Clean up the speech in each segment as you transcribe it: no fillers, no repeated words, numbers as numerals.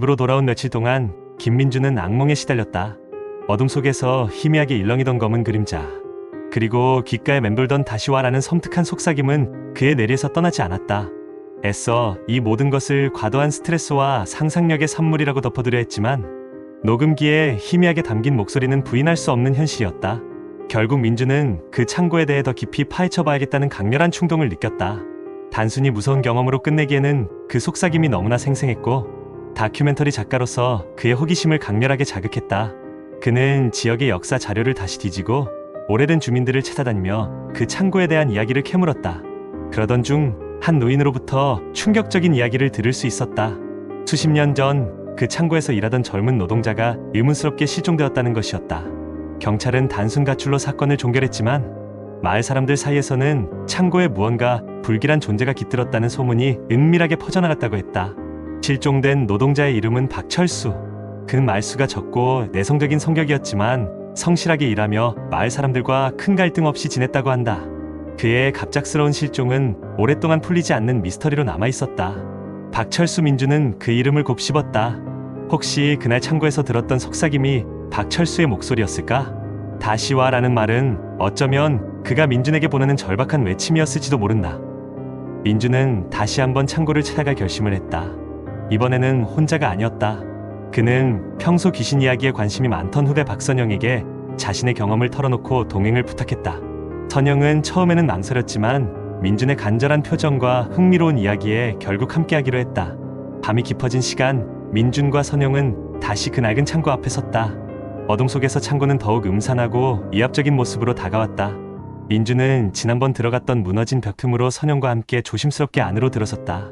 집으로 돌아온 며칠 동안 김민주는 악몽에 시달렸다. 어둠 속에서 희미하게 일렁이던 검은 그림자, 그리고 귓가에 맴돌던 다시 와라는 섬뜩한 속삭임은 그의 뇌리에서 떠나지 않았다. 애써 이 모든 것을 과도한 스트레스와 상상력의 산물이라고 덮어두려 했지만 녹음기에 희미하게 담긴 목소리는 부인할 수 없는 현실이었다. 결국 민주는 그 창고에 대해 더 깊이 파헤쳐봐야겠다는 강렬한 충동을 느꼈다. 단순히 무서운 경험으로 끝내기에는 그 속삭임이 너무나 생생했고, 다큐멘터리 작가로서 그의 호기심을 강렬하게 자극했다. 그는 지역의 역사 자료를 다시 뒤지고 오래된 주민들을 찾아다니며 그 창고에 대한 이야기를 캐물었다. 그러던 중 한 노인으로부터 충격적인 이야기를 들을 수 있었다. 수십 년 전 그 창고에서 일하던 젊은 노동자가 의문스럽게 실종되었다는 것이었다. 경찰은 단순 가출로 사건을 종결했지만 마을 사람들 사이에서는 창고에 무언가 불길한 존재가 깃들었다는 소문이 은밀하게 퍼져나갔다고 했다. 실종된 노동자의 이름은 박철수. 그는 말수가 적고 내성적인 성격이었지만 성실하게 일하며 마을 사람들과 큰 갈등 없이 지냈다고 한다. 그의 갑작스러운 실종은 오랫동안 풀리지 않는 미스터리로 남아있었다. 박철수. 민주는 그 이름을 곱씹었다. 혹시 그날 창고에서 들었던 속삭임이 박철수의 목소리였을까? 다시 와라는 말은 어쩌면 그가 민준에게 보내는 절박한 외침이었을지도 모른다. 민주는 다시 한번 창고를 찾아갈 결심을 했다. 이번에는 혼자가 아니었다. 그는 평소 귀신 이야기에 관심이 많던 후배 박선영에게 자신의 경험을 털어놓고 동행을 부탁했다. 선영은 처음에는 망설였지만 민준의 간절한 표정과 흥미로운 이야기에 결국 함께하기로 했다. 밤이 깊어진 시간, 민준과 선영은 다시 그 낡은 창고 앞에 섰다. 어둠 속에서 창고는 더욱 음산하고 위압적인 모습으로 다가왔다. 민준은 지난번 들어갔던 무너진 벽 틈으로 선영과 함께 조심스럽게 안으로 들어섰다.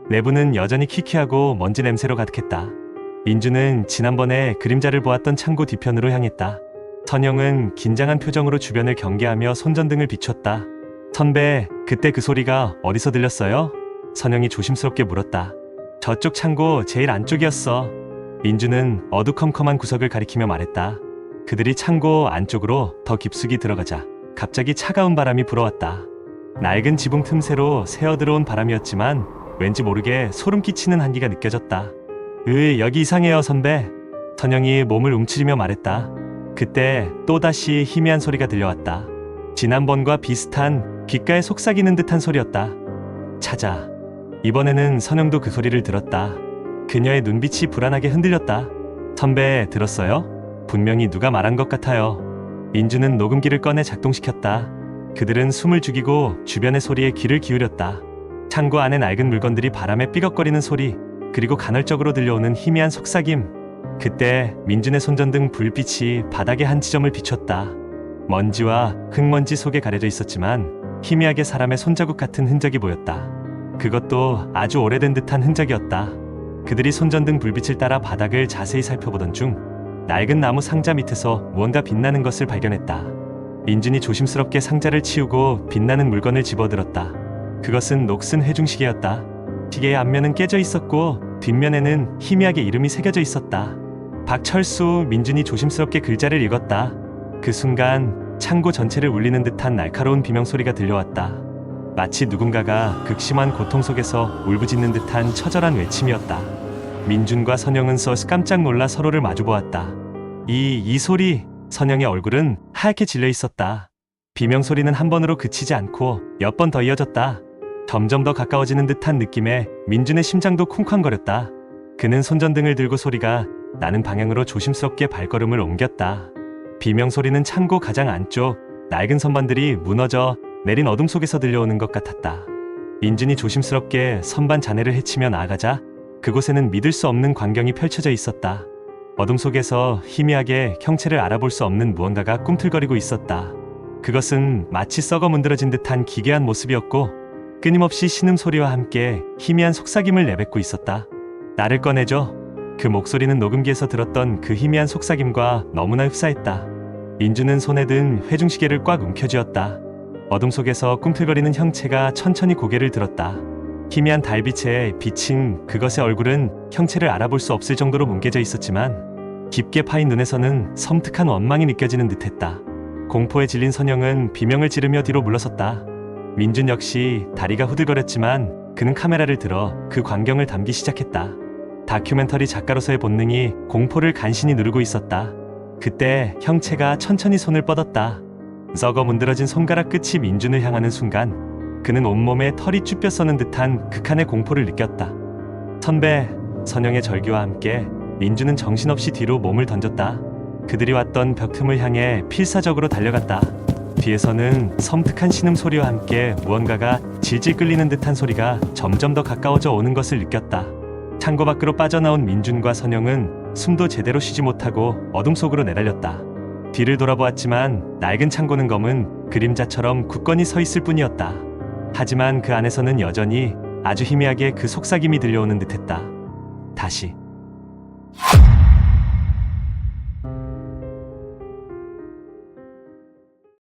내부는 여전히 키키하고 먼지 냄새로 가득했다. 민준은 지난번에 그림자를 보았던 창고 뒤편으로 향했다. 선영은 긴장한 표정으로 주변을 경계하며 손전등을 비췄다. 선배, 그때 그 소리가 어디서 들렸어요? 선영이 조심스럽게 물었다. 저쪽 창고 제일 안쪽이었어. 민주는 어두컴컴한 구석을 가리키며 말했다. 그들이 창고 안쪽으로 더 깊숙이 들어가자 갑자기 차가운 바람이 불어왔다. 낡은 지붕 틈새로 새어들어온 바람이었지만 왠지 모르게 소름 끼치는 한기가 느껴졌다. 여기 이상해요, 선배. 선영이 몸을 움츠리며 말했다. 그때 또다시 희미한 소리가 들려왔다. 지난번과 비슷한 귓가에 속삭이는 듯한 소리였다. 찾아. 이번에는 선영도 그 소리를 들었다. 그녀의 눈빛이 불안하게 흔들렸다. 선배, 들었어요? 분명히 누가 말한 것 같아요. 민주는 녹음기를 꺼내 작동시켰다. 그들은 숨을 죽이고 주변의 소리에 귀를 기울였다. 창고 안에 낡은 물건들이 바람에 삐걱거리는 소리, 그리고 간헐적으로 들려오는 희미한 속삭임. 그때 민준의 손전등 불빛이 바닥의 한 지점을 비췄다. 먼지와 흙먼지 속에 가려져 있었지만 희미하게 사람의 손자국 같은 흔적이 보였다. 그것도 아주 오래된 듯한 흔적이었다. 그들이 손전등 불빛을 따라 바닥을 자세히 살펴보던 중 낡은 나무 상자 밑에서 무언가 빛나는 것을 발견했다. 민준이 조심스럽게 상자를 치우고 빛나는 물건을 집어들었다. 그것은 녹슨 회중시계였다. 시계의 앞면은 깨져 있었고 뒷면에는 희미하게 이름이 새겨져 있었다. 박철수. 민준이 조심스럽게 글자를 읽었다. 그 순간 창고 전체를 울리는 듯한 날카로운 비명소리가 들려왔다. 마치 누군가가 극심한 고통 속에서 울부짖는 듯한 처절한 외침이었다. 민준과 선영은 깜짝 놀라 서로를 마주보았다. 이 소리. 선영의 얼굴은 하얗게 질려 있었다. 비명소리는 한 번으로 그치지 않고 몇 번 더 이어졌다. 점점 더 가까워지는 듯한 느낌에 민준의 심장도 쿵쾅거렸다. 그는 손전등을 들고 소리가 나는 방향으로 조심스럽게 발걸음을 옮겼다. 비명소리는 창고 가장 안쪽, 낡은 선반들이 무너져 내린 어둠 속에서 들려오는 것 같았다. 민준이 조심스럽게 선반 잔해를 헤치며 나아가자 그곳에는 믿을 수 없는 광경이 펼쳐져 있었다. 어둠 속에서 희미하게 형체를 알아볼 수 없는 무언가가 꿈틀거리고 있었다. 그것은 마치 썩어 문드러진 듯한 기괴한 모습이었고 끊임없이 신음소리와 함께 희미한 속삭임을 내뱉고 있었다. 나를 꺼내줘. 그 목소리는 녹음기에서 들었던 그 희미한 속삭임과 너무나 흡사했다. 민주는 손에 든 회중시계를 꽉 움켜쥐었다. 어둠 속에서 꿈틀거리는 형체가 천천히 고개를 들었다. 희미한 달빛에 비친 그것의 얼굴은 형체를 알아볼 수 없을 정도로 뭉개져 있었지만 깊게 파인 눈에서는 섬뜩한 원망이 느껴지는 듯했다. 공포에 질린 선영은 비명을 지르며 뒤로 물러섰다. 민준 역시 다리가 후들거렸지만 그는 카메라를 들어 그 광경을 담기 시작했다. 다큐멘터리 작가로서의 본능이 공포를 간신히 누르고 있었다. 그때 형체가 천천히 손을 뻗었다. 썩어 문드러진 손가락 끝이 민준을 향하는 순간 그는 온몸에 털이 쭈뼛 서는 듯한 극한의 공포를 느꼈다. 선배, 선영의 절규와 함께 민준은 정신없이 뒤로 몸을 던졌다. 그들이 왔던 벽 틈을 향해 필사적으로 달려갔다. 뒤에서는 섬뜩한 신음소리와 함께 무언가가 질질 끌리는 듯한 소리가 점점 더 가까워져 오는 것을 느꼈다. 창고 밖으로 빠져나온 민준과 선영은 숨도 제대로 쉬지 못하고 어둠 속으로 내달렸다. 뒤를 돌아보았지만 낡은 창고는 검은 그림자처럼 굳건히 서 있을 뿐이었다. 하지만 그 안에서는 여전히 아주 희미하게 그 속삭임이 들려오는 듯했다. 다시